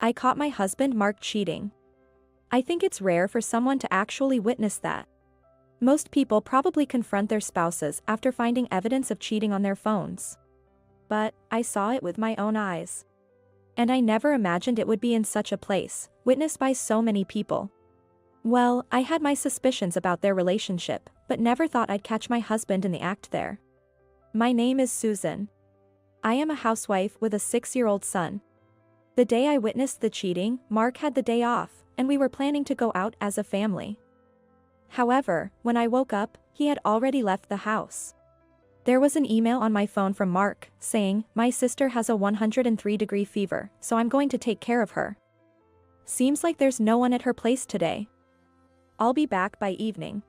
I caught my husband Mark cheating. I think it's rare for someone to actually witness that. Most people probably confront their spouses after finding evidence of cheating on their phones. But I saw it with my own eyes. And I never imagined it would be in such a place, witnessed by so many people. Well, I had my suspicions about their relationship, but never thought I'd catch my husband in the act there. My name is Susan. I am a housewife with a 6-year-old son. The day I witnessed the cheating, Mark had the day off, and we were planning to go out as a family. However, when I woke up, he had already left the house. There was an email on my phone from Mark, saying, "My sister has a 103-degree fever, so I'm going to take care of her. Seems like there's no one at her place today. I'll be back by evening."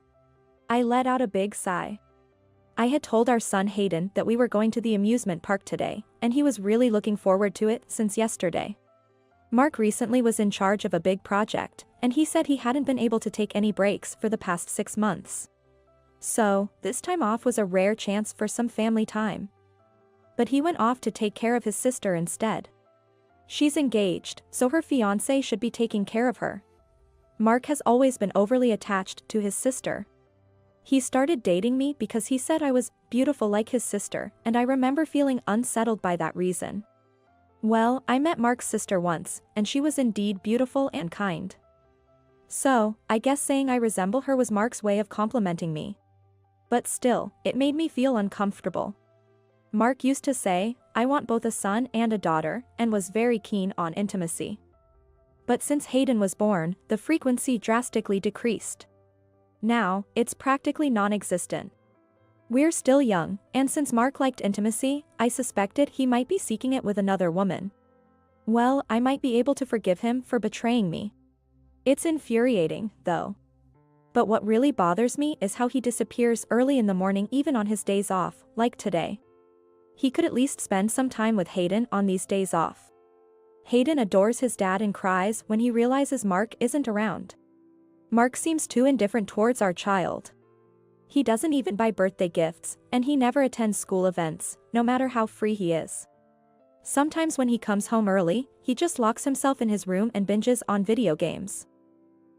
I let out a big sigh. I had told our son Hayden that we were going to the amusement park today, and he was really looking forward to it since yesterday. Mark recently was in charge of a big project, and he said he hadn't been able to take any breaks for the past 6 months. So, this time off was a rare chance for some family time. But he went off to take care of his sister instead. She's engaged, so her fiancé should be taking care of her. Mark has always been overly attached to his sister. He started dating me because he said I was beautiful like his sister, and I remember feeling unsettled by that reason. Well, I met Mark's sister once, and she was indeed beautiful and kind. So, I guess saying I resemble her was Mark's way of complimenting me. But still, it made me feel uncomfortable. Mark used to say, "I want both a son and a daughter," and was very keen on intimacy. But since Hayden was born, the frequency drastically decreased. Now, it's practically non-existent. We're still young, and since Mark liked intimacy, I suspected he might be seeking it with another woman. Well, I might be able to forgive him for betraying me. It's infuriating, though. But what really bothers me is how he disappears early in the morning even on his days off, like today. He could at least spend some time with Hayden on these days off. Hayden adores his dad and cries when he realizes Mark isn't around. Mark seems too indifferent towards our child. He doesn't even buy birthday gifts, and he never attends school events, no matter how free he is. Sometimes when he comes home early, he just locks himself in his room and binges on video games.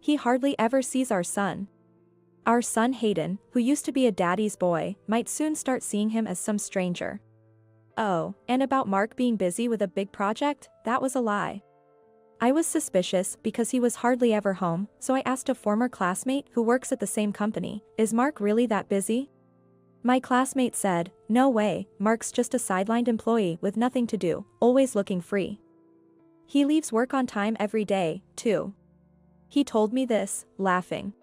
He hardly ever sees our son. Our son Hayden, who used to be a daddy's boy, might soon start seeing him as some stranger. Oh, and about Mark being busy with a big project, that was a lie. I was suspicious because he was hardly ever home, so I asked a former classmate who works at the same company, "Is Mark really that busy?" My classmate said, "No way, Mark's just a sidelined employee with nothing to do, always looking free. He leaves work on time every day, too." He told me this, laughing.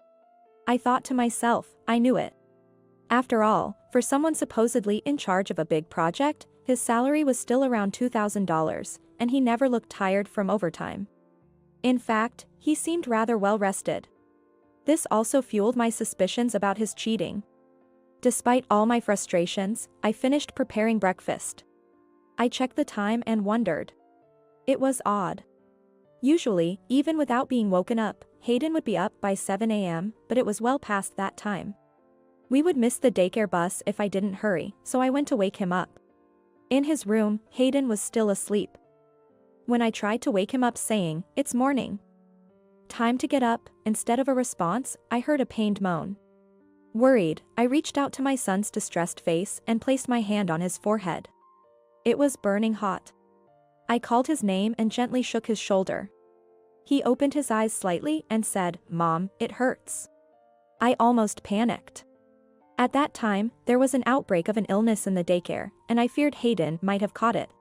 I thought to myself, I knew it. After all, for someone supposedly in charge of a big project, his salary was still around $2,000, and he never looked tired from overtime. In fact, he seemed rather well rested. This also fueled my suspicions about his cheating. Despite all my frustrations, I finished preparing breakfast. I checked the time and wondered. It was odd. Usually, even without being woken up, Hayden would be up by 7 a.m., but it was well past that time. We would miss the daycare bus if I didn't hurry, so I went to wake him up. In his room, Hayden was still asleep. When I tried to wake him up saying, "It's morning. Time to get up," instead of a response, I heard a pained moan. Worried, I reached out to my son's distressed face and placed my hand on his forehead. It was burning hot. I called his name and gently shook his shoulder. He opened his eyes slightly and said, "Mom, it hurts." I almost panicked. At that time, there was an outbreak of an illness in the daycare, and I feared Hayden might have caught it.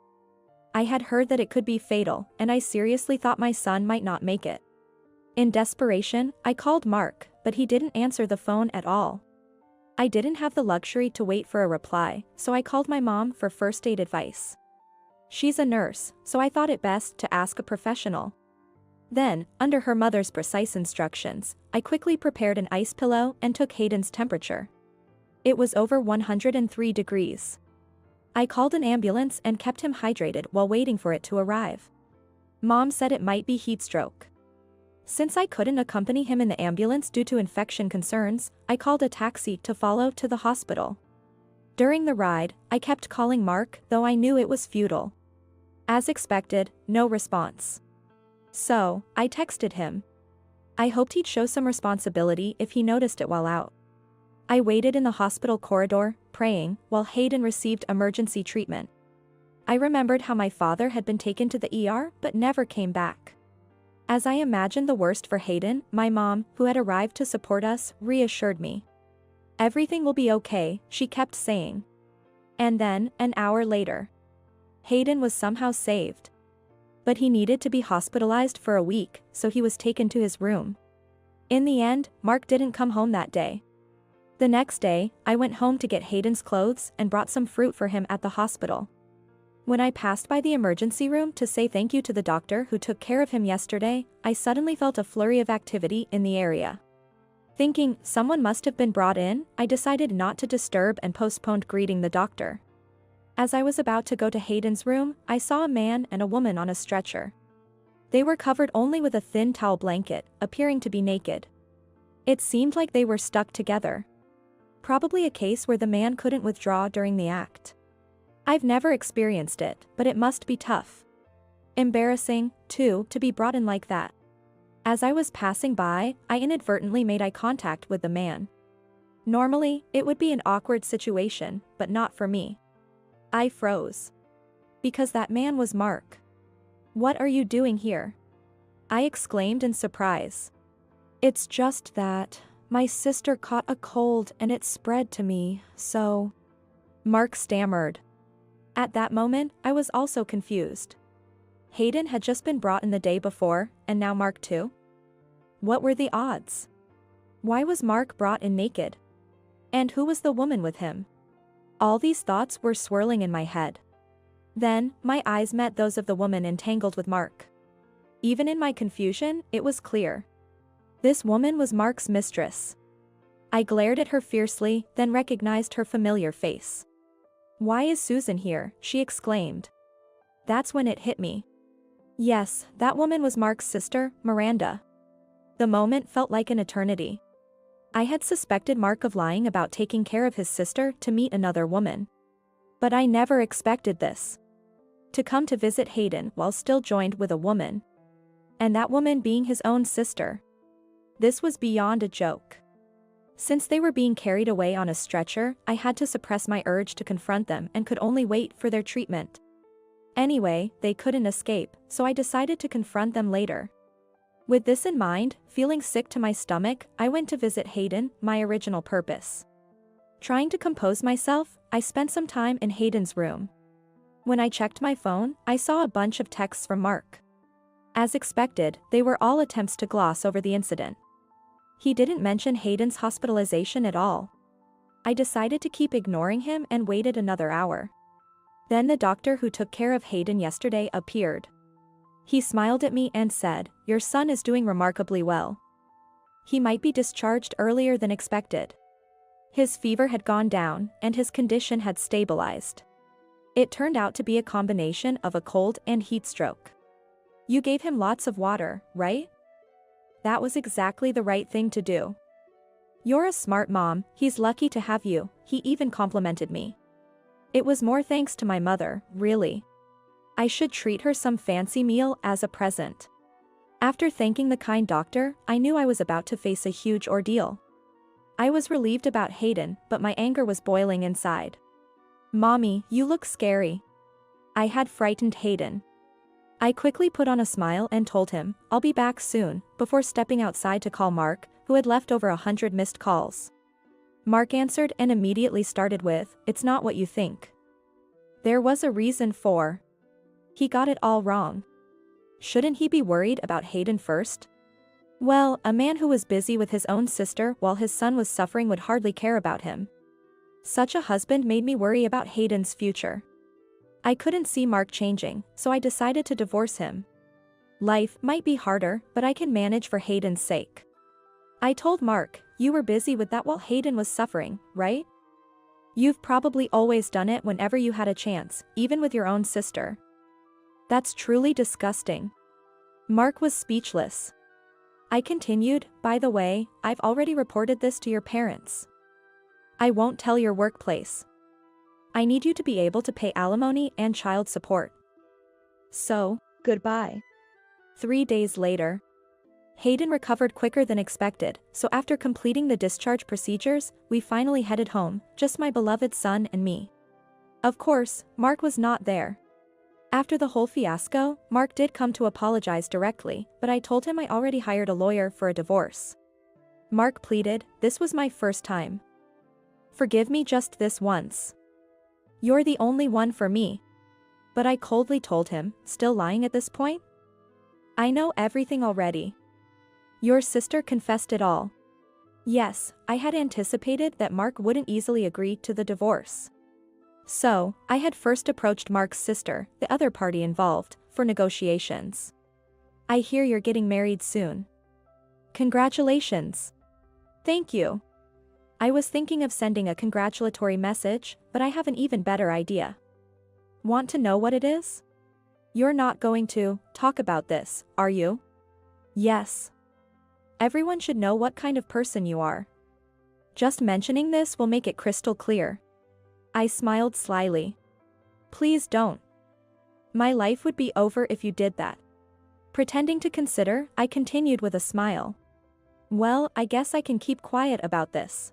I had heard that it could be fatal, and I seriously thought my son might not make it. In desperation, I called Mark, but he didn't answer the phone at all. I didn't have the luxury to wait for a reply, so I called my mom for first aid advice. She's a nurse, so I thought it best to ask a professional. Then, under her mother's precise instructions, I quickly prepared an ice pillow and took Hayden's temperature. It was over 103 degrees. I called an ambulance and kept him hydrated while waiting for it to arrive. Mom said it might be heat stroke. Since I couldn't accompany him in the ambulance due to infection concerns, I called a taxi to follow to the hospital. During the ride, I kept calling Mark, though I knew it was futile. As expected, no response. So, I texted him. I hoped he'd show some responsibility if he noticed it while out. I waited in the hospital corridor, praying, while Hayden received emergency treatment. I remembered how my father had been taken to the ER but never came back. As I imagined the worst for Hayden, my mom, who had arrived to support us, reassured me. "Everything will be okay," she kept saying. And then, an hour later, Hayden was somehow saved. But he needed to be hospitalized for a week, so he was taken to his room. In the end, Mark didn't come home that day. The next day, I went home to get Hayden's clothes and brought some fruit for him at the hospital. When I passed by the emergency room to say thank you to the doctor who took care of him yesterday, I suddenly felt a flurry of activity in the area. Thinking someone must have been brought in, I decided not to disturb and postponed greeting the doctor. As I was about to go to Hayden's room, I saw a man and a woman on a stretcher. They were covered only with a thin towel blanket, appearing to be naked. It seemed like they were stuck together. Probably a case where the man couldn't withdraw during the act. I've never experienced it, but it must be tough. Embarrassing, too, to be brought in like that. As I was passing by, I inadvertently made eye contact with the man. Normally, it would be an awkward situation, but not for me. I froze. Because that man was Mark. "What are you doing here?" I exclaimed in surprise. "It's just that my sister caught a cold and it spread to me, so..." Mark stammered. At that moment, I was also confused. Hayden had just been brought in the day before, and now Mark too? What were the odds? Why was Mark brought in naked? And who was the woman with him? All these thoughts were swirling in my head. Then, my eyes met those of the woman entangled with Mark. Even in my confusion, it was clear. This woman was Mark's mistress. I glared at her fiercely, then recognized her familiar face. "Why is Susan here?" she exclaimed. That's when it hit me. Yes, that woman was Mark's sister, Miranda. The moment felt like an eternity. I had suspected Mark of lying about taking care of his sister to meet another woman. But I never expected this. To come to visit Hayden while still joined with a woman. And that woman being his own sister. This was beyond a joke. Since they were being carried away on a stretcher, I had to suppress my urge to confront them and could only wait for their treatment. Anyway, they couldn't escape, so I decided to confront them later. With this in mind, feeling sick to my stomach, I went to visit Hayden, my original purpose. Trying to compose myself, I spent some time in Hayden's room. When I checked my phone, I saw a bunch of texts from Mark. As expected, they were all attempts to gloss over the incident. He didn't mention Hayden's hospitalization at all. I decided to keep ignoring him and waited another hour. Then the doctor who took care of Hayden yesterday appeared. He smiled at me and said, "Your son is doing remarkably well. He might be discharged earlier than expected." His fever had gone down, and his condition had stabilized. It turned out to be a combination of a cold and heat stroke. "You gave him lots of water, right?" "That was exactly the right thing to do." "You're a smart mom, he's lucky to have you," he even complimented me. It was more thanks to my mother, really. I should treat her some fancy meal as a present. After thanking the kind doctor, I knew I was about to face a huge ordeal. I was relieved about Hayden, but my anger was boiling inside. "Mommy, you look scary." I had frightened Hayden. I quickly put on a smile and told him, "I'll be back soon," before stepping outside to call Mark, who had left over 100 missed calls. Mark answered and immediately started with, "It's not what you think." There was a reason for. He got it all wrong. Shouldn't he be worried about Hayden first? Well, a man who was busy with his own sister while his son was suffering would hardly care about him. Such a husband made me worry about Hayden's future. I couldn't see Mark changing, so I decided to divorce him. Life might be harder, but I can manage for Hayden's sake. I told Mark, "You were busy with that while Hayden was suffering, right? You've probably always done it whenever you had a chance, even with your own sister." That's truly disgusting. Mark was speechless. I continued, "By the way, I've already reported this to your parents. I won't tell your workplace. I need you to be able to pay alimony and child support. So, goodbye." 3 days later. Hayden recovered quicker than expected, so after completing the discharge procedures, we finally headed home, just my beloved son and me. Of course, Mark was not there. After the whole fiasco, Mark did come to apologize directly, but I told him I already hired a lawyer for a divorce. Mark pleaded, "This was my first time. Forgive me just this once. You're the only one for me." But I coldly told him, still lying at this point? "I know everything already. Your sister confessed it all." Yes, I had anticipated that Mark wouldn't easily agree to the divorce. So, I had first approached Mark's sister, the other party involved, for negotiations. "I hear you're getting married soon. Congratulations." "Thank you." I was thinking of sending a congratulatory message, but I have an even better idea. Want to know what it is? You're not going to talk about this, are you? Yes. Everyone should know what kind of person you are. Just mentioning this will make it crystal clear. I smiled slyly. Please don't. My life would be over if you did that. Pretending to consider, I continued with a smile. Well, I guess I can keep quiet about this.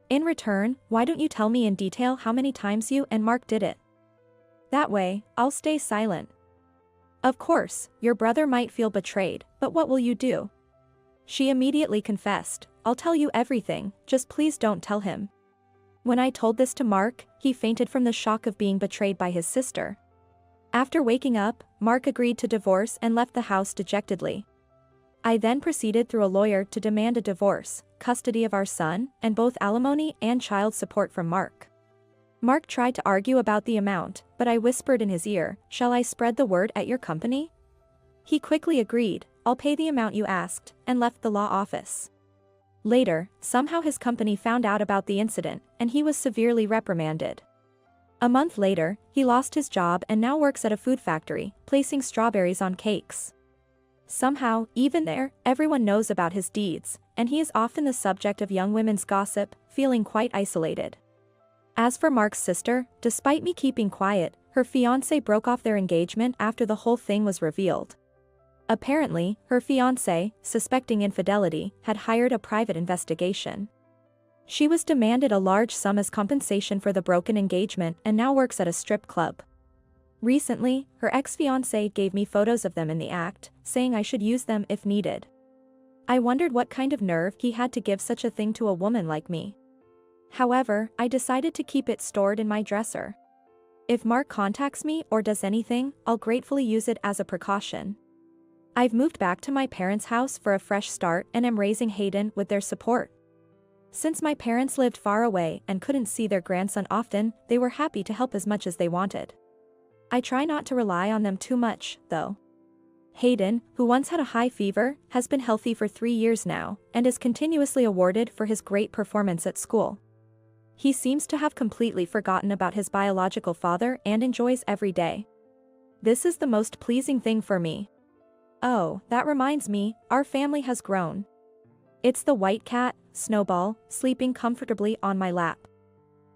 In return, why don't you tell me in detail how many times you and Mark did it? That way, I'll stay silent. Of course, your brother might feel betrayed, but what will you do? She immediately confessed, "I'll tell you everything, just please don't tell him." When I told this to Mark, he fainted from the shock of being betrayed by his sister. After waking up, Mark agreed to divorce and left the house dejectedly. I then proceeded through a lawyer to demand a divorce, custody of our son, and both alimony and child support from Mark. Mark tried to argue about the amount, but I whispered in his ear, "Shall I spread the word at your company?" He quickly agreed, "I'll pay the amount you asked," and left the law office. Later, somehow his company found out about the incident, and he was severely reprimanded. A month later, he lost his job and now works at a food factory, placing strawberries on cakes. Somehow, even there, everyone knows about his deeds, and he is often the subject of young women's gossip, feeling quite isolated. As for Mark's sister, despite me keeping quiet, her fiancé broke off their engagement after the whole thing was revealed. Apparently, her fiancé, suspecting infidelity, had hired a private investigation. She was demanded a large sum as compensation for the broken engagement and now works at a strip club. Recently, her ex-fiancé gave me photos of them in the act, saying I should use them if needed. I wondered what kind of nerve he had to give such a thing to a woman like me. However, I decided to keep it stored in my dresser. If Mark contacts me or does anything, I'll gratefully use it as a precaution. I've moved back to my parents' house for a fresh start and am raising Hayden with their support. Since my parents lived far away and couldn't see their grandson often, they were happy to help as much as they wanted. I try not to rely on them too much, though. Hayden, who once had a high fever, has been healthy for 3 years now, and is continuously awarded for his great performance at school. He seems to have completely forgotten about his biological father and enjoys every day. This is the most pleasing thing for me. Oh, that reminds me, our family has grown. It's the white cat, Snowball, sleeping comfortably on my lap.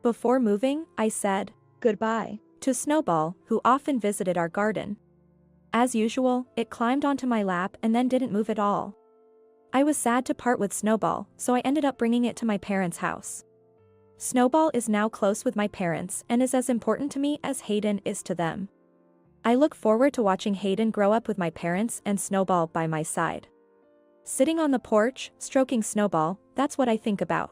Before moving, I said goodbye to Snowball, who often visited our garden. As usual, it climbed onto my lap and then didn't move at all. I was sad to part with Snowball, so I ended up bringing it to my parents' house. Snowball is now close with my parents and is as important to me as Hayden is to them. I look forward to watching Hayden grow up with my parents and Snowball by my side. Sitting on the porch, stroking Snowball, that's what I think about.